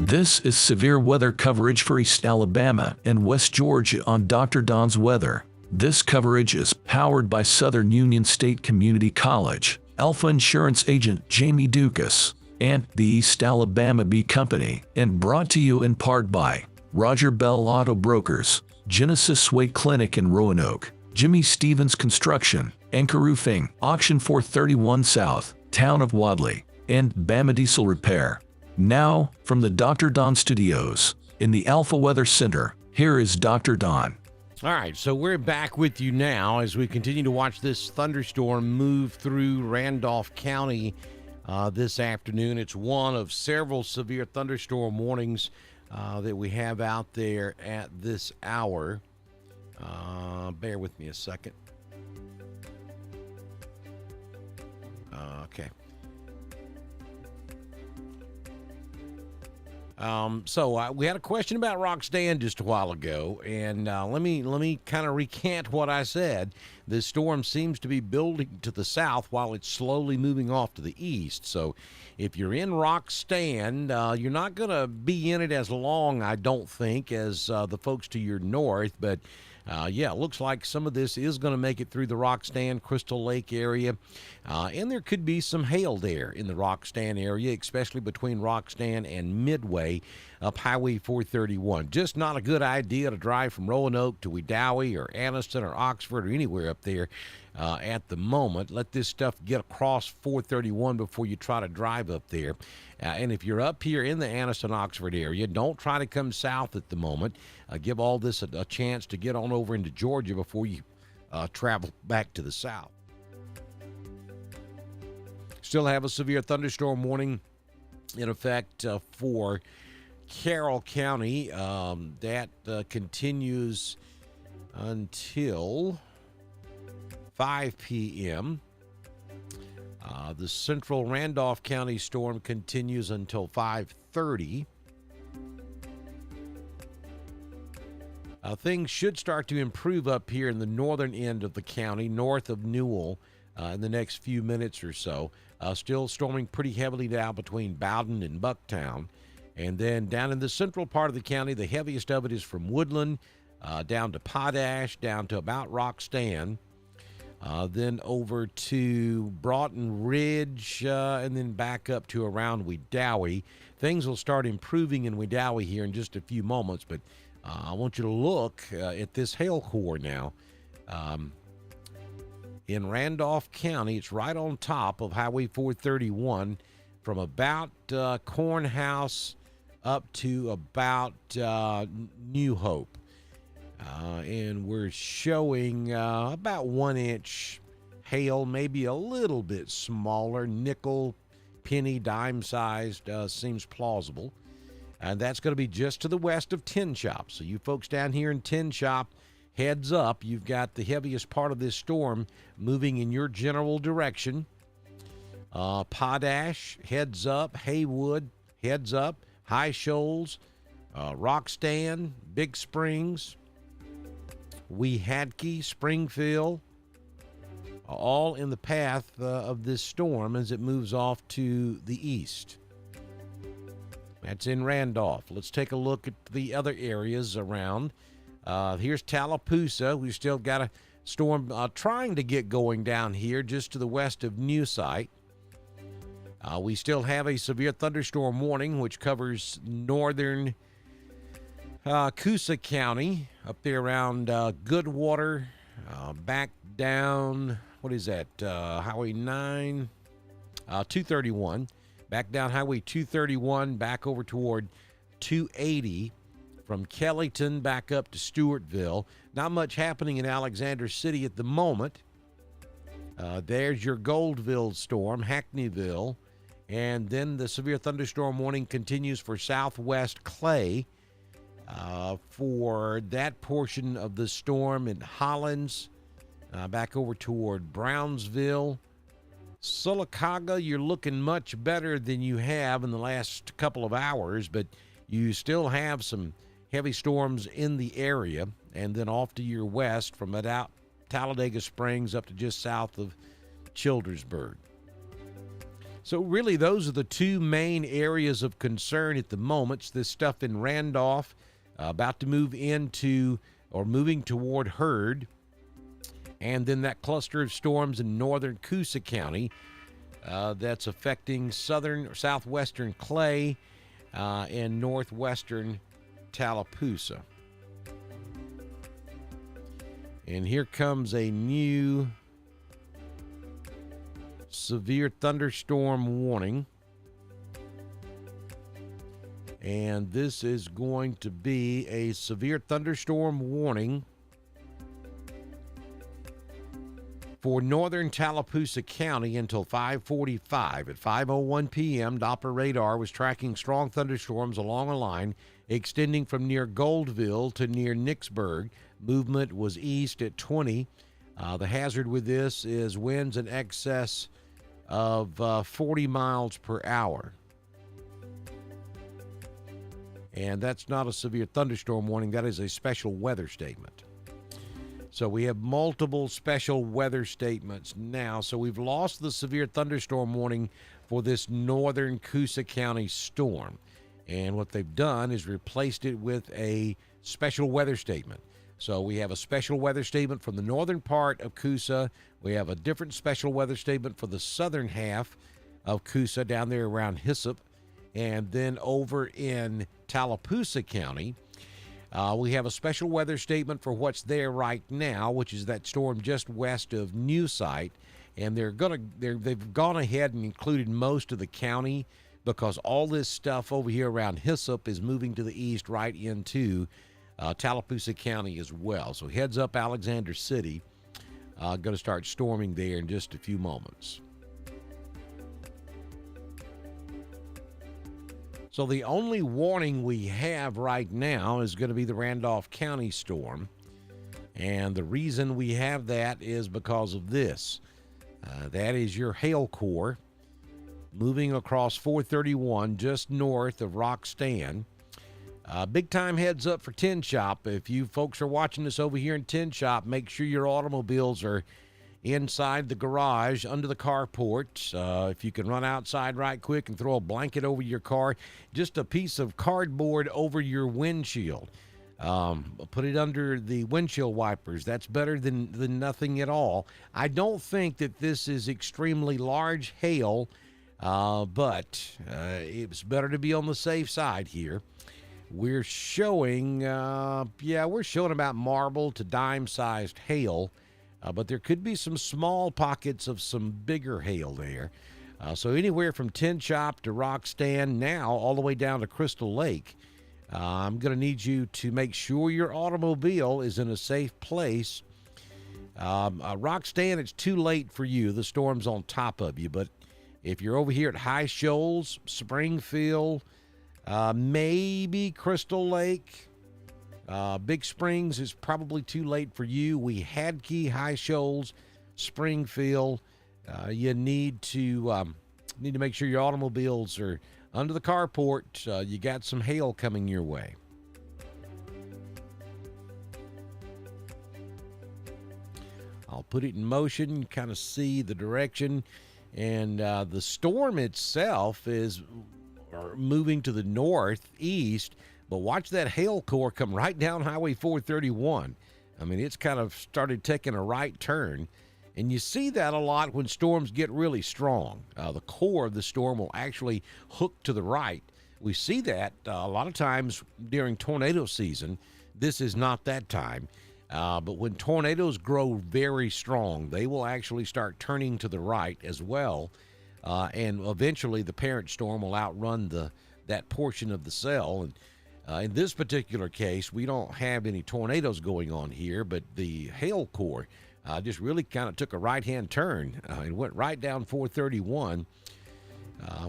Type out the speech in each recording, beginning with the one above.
This is severe weather coverage for East Alabama and West Georgia on Dr. Don's Weather. This coverage is powered by Southern Union State Community College, Alpha Insurance agent Jamie Dukas, and the East Alabama Bee Company, and brought to you in part by Roger Bell Auto Brokers, Genesis Way Clinic in Roanoke, Jimmy Stevens Construction, Anchor Roofing, Auction 431 South, Town of Wadley, and Bama Diesel Repair. Now, from the Dr. Don Studios, in the Alpha Weather Center, here is Dr. Don. All right, so we're back with you now as we continue to watch this thunderstorm move through Randolph County this afternoon. It's one of several severe thunderstorm warnings that we have out there at this hour. Bear with me a second. Okay. So we had a question about Roxanne just a while ago, and let me kind of recant what I said. This storm seems to be building to the south while it's slowly moving off to the east. So if you're in Roxanne, you're not going to be in it as long, I don't think, as the folks to your north, but yeah, it looks like some of this is going to make it through the Roxanne, Crystal Lake area. And there could be some hail there in the Roxanne area, especially between Roxanne and Midway up Highway 431. Just not a good idea to drive from Roanoke to Wedowee or Anniston or Oxford or anywhere up there at the moment. Let this stuff get across 431 before you try to drive up there. And if you're up here in the Anniston-Oxford area, don't try to come south at the moment. Give all this a chance to get on over into Georgia before you travel back to the south. Still have a severe thunderstorm warning in effect for Carroll County. That continues until 5 p.m. The central Randolph County storm continues until 5:30. Things should start to improve up here in the northern end of the county, north of Newell, in the next few minutes or so. Still storming pretty heavily now between Bowden and Bucktown. And then down in the central part of the county, the heaviest of it is from Woodland down to Potash, down to about Roxanne. Then over to Broughton Ridge, and then back up to around Wedowee. Things will start improving in Wedowee here in just a few moments, but I want you to look at this hail core now. In Randolph County, it's right on top of Highway 431 from about Cornhouse up to about New Hope. And we're showing about 1 inch hail, maybe a little bit smaller, nickel, penny, dime sized, seems plausible. And that's going to be just to the west of Tin Shop. So you folks down here in Tin Shop, heads up, you've got the heaviest part of this storm moving in your general direction. Potash, heads up. Haywood, heads up. High Shoals, Roxanne, Big Springs, Weehadkee, Springfield, all in the path of this storm as it moves off to the east. That's in Randolph. Let's take a look at the other areas around. Here's Tallapoosa. We've still got a storm trying to get going down here just to the west of New Site. We still have a severe thunderstorm warning, which covers northern Coosa County, up there around Goodwater, back down, what is that, Highway 9, 231, back down Highway 231, back over toward 280, from Kellyton back up to Stewartville. Not much happening in Alexander City at the moment. There's your Goldville storm, Hackneyville, and then the severe thunderstorm warning continues for southwest Clay. For that portion of the storm in Hollins, back over toward Brownsville. Sylacauga, you're looking much better than you have in the last couple of hours, but you still have some heavy storms in the area. And then off to your west from about Talladega Springs up to just south of Childersburg. So really, those are the two main areas of concern at the moment. It's this stuff in Randolph, about to move into or moving toward Heard, and then that cluster of storms in northern Coosa County that's affecting southwestern Clay and northwestern Tallapoosa. And here comes a new severe thunderstorm warning. And this is going to be a severe thunderstorm warning for northern Tallapoosa County until 5:45. At 5:01 p.m., Doppler radar was tracking strong thunderstorms along a line extending from near Goldville to near Nicksburg. Movement was east at 20. The hazard with this is winds in excess of 40 miles per hour. And that's not a severe thunderstorm warning. That is a special weather statement. So we have multiple special weather statements now. So we've lost the severe thunderstorm warning for this northern Coosa County storm. And what they've done is replaced it with a special weather statement. So we have a special weather statement from the northern part of Coosa. We have a different special weather statement for the southern half of Coosa down there around Hyssop. And then over in Tallapoosa County, we have a special weather statement for what's there right now, which is that storm just west of New Site. And they've gone ahead and included most of the county because all this stuff over here around Hyssop is moving to the east right into Tallapoosa County as well. So heads up Alexander City. Going to start storming there in just a few moments. So the only warning we have right now is going to be the Randolph County storm. And the reason we have that is because of this. That is your hail core moving across 431 just north of Rock Stand. Big time heads up for Tin Shop. If you folks are watching this over here in Tin Shop, make sure your automobiles are inside the garage, under the carport. If you can run outside right quick and throw a blanket over your car, just a piece of cardboard over your windshield. Put it under the windshield wipers. That's better than nothing at all. I don't think that this is extremely large hail, but it's better to be on the safe side here. We're showing, we're showing about marble to dime-sized hail, but there could be some small pockets of some bigger hail there. So anywhere from Tin Shop to Rock Stand, now all the way down to Crystal Lake. I'm going to need you to make sure your automobile is in a safe place. Rock Stand, it's too late for you. The storm's on top of you. But if you're over here at High Shoals, Springfield, maybe Crystal Lake, Big Springs is probably too late for you. We had Key, High Shoals, Springfield. You need to make sure your automobiles are under the carport. You got some hail coming your way. I'll put it in motion, kind of see the direction. And the storm itself is moving to the northeast, but watch that hail core come right down Highway 431. I mean, it's kind of started taking a right turn. And you see that a lot when storms get really strong. The core of the storm will actually hook to the right. We see that a lot of times during tornado season. This is not that time. But when tornadoes grow very strong, they will actually start turning to the right as well. And eventually the parent storm will outrun that portion of the cell. And in this particular case, we don't have any tornadoes going on here, but the hail core just really kind of took a right-hand turn and went right down 431,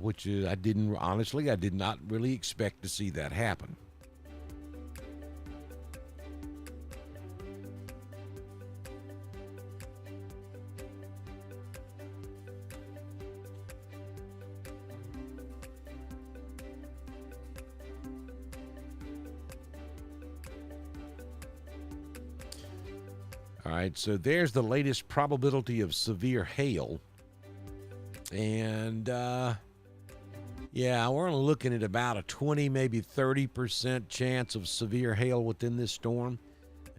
which I did not really expect to see that happen. All right, so there's the latest probability of severe hail. And yeah, we're only looking at about a 20, maybe 30% chance of severe hail within this storm.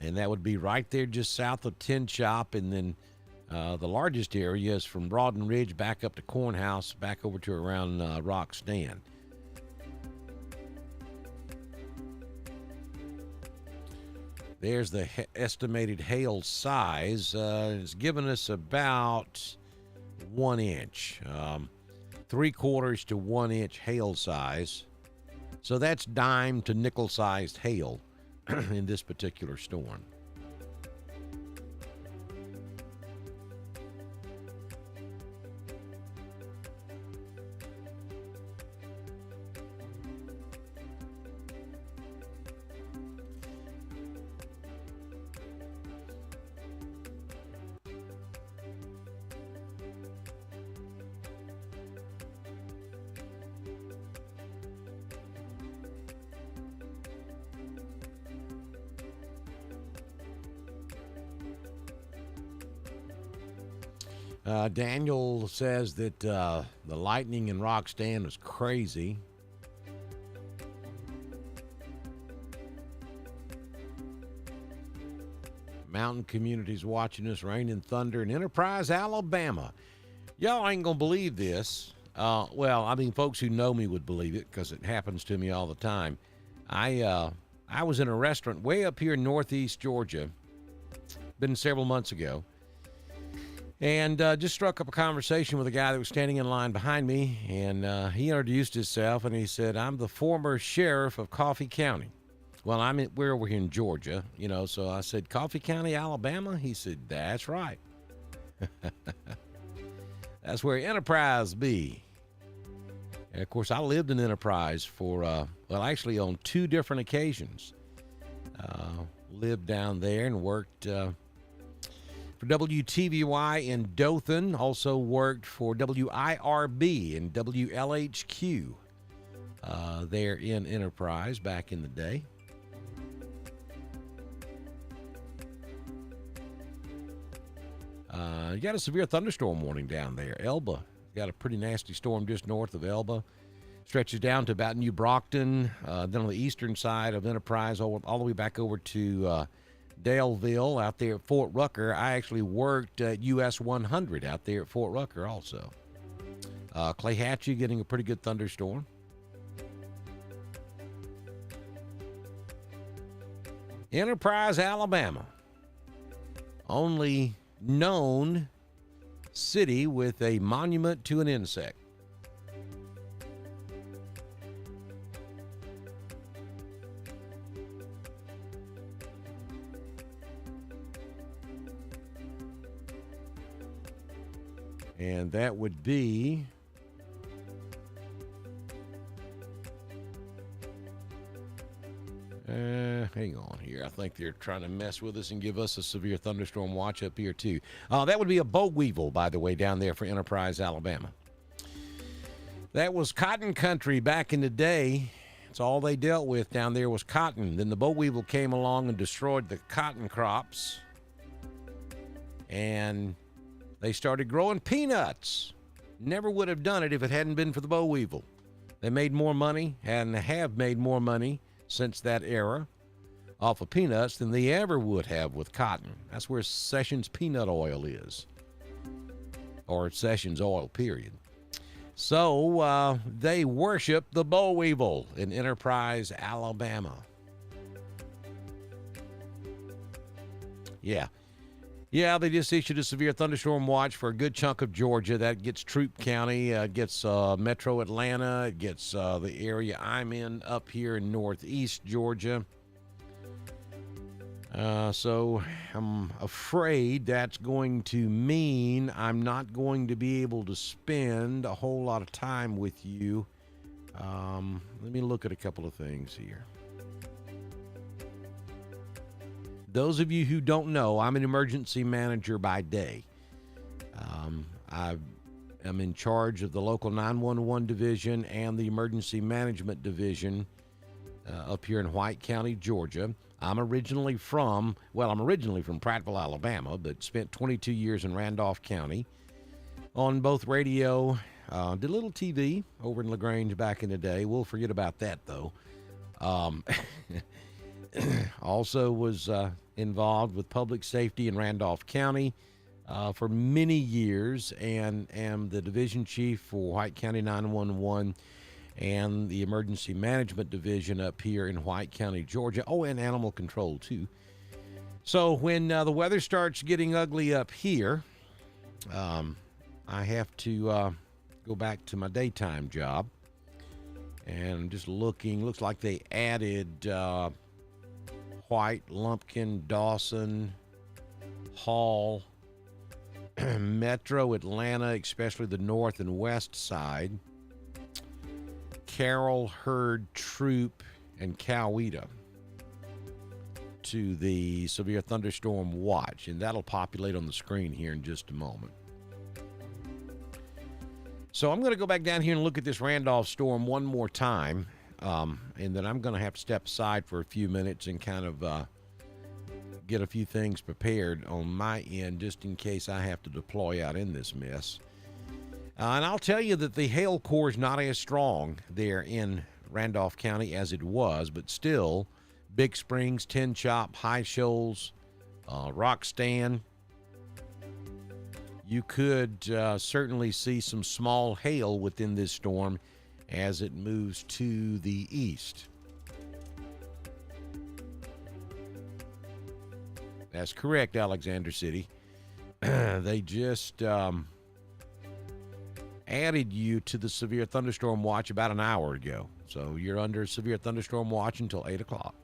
And that would be right there just south of Tin Shop. And then the largest area is from Broaden Ridge back up to Cornhouse, back over to around Rock Stand. There's the estimated hail size. It's given us about 1 inch, 3/4 to 1 inch hail size. So that's dime to nickel sized hail in this particular storm. Daniel says that the lightning in Rock Stand was crazy. Mountain communities watching us, rain and thunder in Enterprise, Alabama. Y'all ain't gonna believe this. Well, I mean, folks who know me would believe it because it happens to me all the time. I was in a restaurant way up here in Northeast Georgia. Been several months ago. And just struck up a conversation with a guy that was standing in line behind me, and he introduced himself, and he said, "I'm the former sheriff of Coffee County." Well, we're over here in Georgia, so I said, "Coffee County, Alabama?" He said, "That's right." That's where Enterprise be. And, of course, I lived in Enterprise for, actually on 2 different occasions. Lived down there and worked for WTVY in Dothan, also worked for WIRB and WLHQ there in Enterprise back in the day. You got a severe thunderstorm warning down there. Elba got a pretty nasty storm just north of Elba. Stretches down to about New Brockton, then on the eastern side of Enterprise, all the way back over to Daleville out there at Fort Rucker. I actually worked at US 100 out there at Fort Rucker also. Clayhatchee getting a pretty good thunderstorm. Enterprise, Alabama. Only known city with a monument to an insect. And that would be hang on here. I think they're trying to mess with us and give us a severe thunderstorm watch up here too. That would be a boll weevil, by the way, down there for Enterprise, Alabama. That was cotton country back in the day. It's all they dealt with down there was cotton. Then the boll weevil came along and destroyed the cotton crops. And they started growing peanuts. Never would have done it if it hadn't been for the boll weevil. They made more money and have made more money since that era off of peanuts than they ever would have with cotton. That's where Sessions peanut oil is, or Sessions oil, period. So they worship the boll weevil in Enterprise, Alabama. Yeah, they just issued a severe thunderstorm watch for a good chunk of Georgia. That gets Troup County, gets Metro Atlanta, it gets the area I'm in up here in Northeast Georgia. So I'm afraid that's going to mean I'm not going to be able to spend a whole lot of time with you. Let me look at a couple of things here. Those of you who don't know, I'm an emergency manager by day. I am in charge of the local 911 division and the emergency management division up here in White County, Georgia. I'm originally from Prattville, Alabama, but spent 22 years in Randolph County. on both radio, did a little TV over in LaGrange back in the day. We'll forget about that, though. Also was involved with public safety in Randolph County for many years, and am the division chief for White County 911 and the emergency management division up here in White County, Georgia. Oh, and animal control, too. So when the weather starts getting ugly up here, I have to go back to my daytime job. And I'm just looking. Looks like they added White, Lumpkin, Dawson, Hall, Metro Atlanta, especially the north and west side, Carroll, Hurd, Troop, and Coweta to the severe thunderstorm watch, and that'll populate on the screen here in just a moment. So I'm going to go back down here and look at this Randolph storm one more time, and then I'm going to have to step aside for a few minutes and kind of get a few things prepared on my end just in case I have to deploy out in this mess. And I'll tell you that the hail core is not as strong there in Randolph County as it was, but still, Big Springs, Tin Chop, High Shoals, Rock Stand, you could certainly see some small hail within this storm as it moves to the east. That's correct, Alexander City. They just added you to the severe thunderstorm watch about an hour ago. So you're under severe thunderstorm watch until 8 o'clock.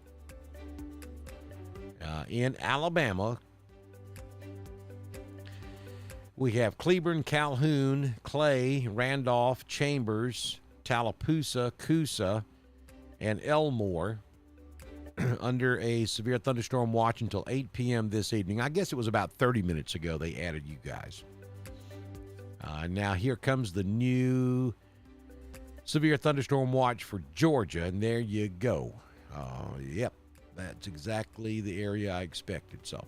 In Alabama, we have Cleburne, Calhoun, Clay, Randolph, Chambers, Tallapoosa, Coosa, and Elmore under a severe thunderstorm watch until 8 p.m. this evening. I guess it was about 30 minutes ago they added you guys. Now here comes the new severe thunderstorm watch for Georgia, and there you go. Yep. That's exactly the area I expected. So,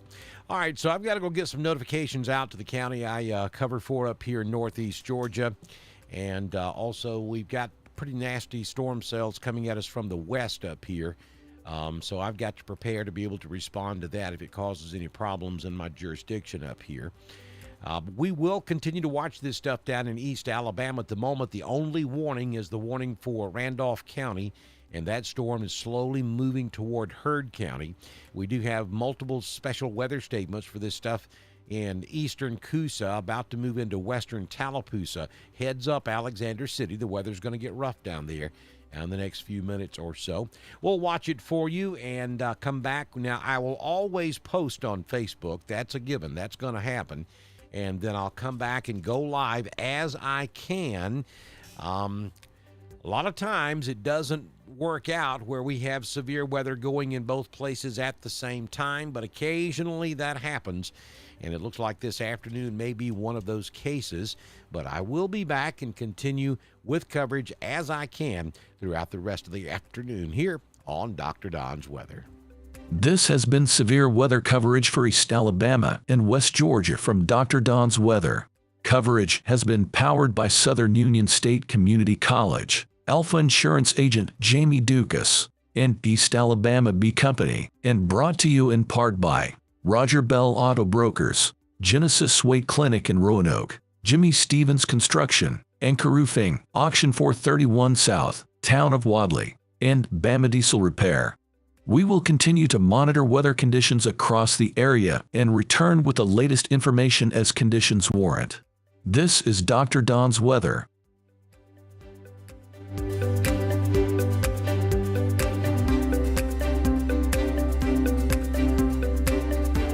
all right, so I've got to go get some notifications out to the county I cover for up here in northeast Georgia. And also, we've got pretty nasty storm cells coming at us from the west up here. So I've got to prepare to be able to respond to that if it causes any problems in my jurisdiction up here. We will continue to watch this stuff down in East Alabama. At the moment, the only warning is the warning for Randolph County, and that storm is slowly moving toward Hurd County. We do have multiple special weather statements for this stuff in eastern Coosa, about to move into western Tallapoosa. Heads up, Alexander City. The weather's going to get rough down there in the next few minutes or so. We'll watch it for you and come back. Now, I will always post on Facebook. That's a given. That's going to happen. And then I'll come back and go live as I can. A lot of times it doesn't work out where we have severe weather going in both places at the same time, but occasionally that happens, and it looks like this afternoon may be one of those cases. But I will be back and continue with coverage as I can throughout the rest of the afternoon here on Dr. Don's Weather. This has been severe weather coverage for East Alabama and West Georgia from Dr. Don's Weather. Coverage has been powered by Southern Union State Community College, Alpha Insurance agent Jamie Dukas, and East Alabama Bee Company, and brought to you in part by Roger Bell Auto Brokers, Genesis Weight Clinic in Roanoke, Jimmy Stevens Construction, Anchor Roofing, Auction 431 South, Town of Wadley, and Bama Diesel Repair. We will continue to monitor weather conditions across the area and return with the latest information as conditions warrant. This is Dr. Don's Weather.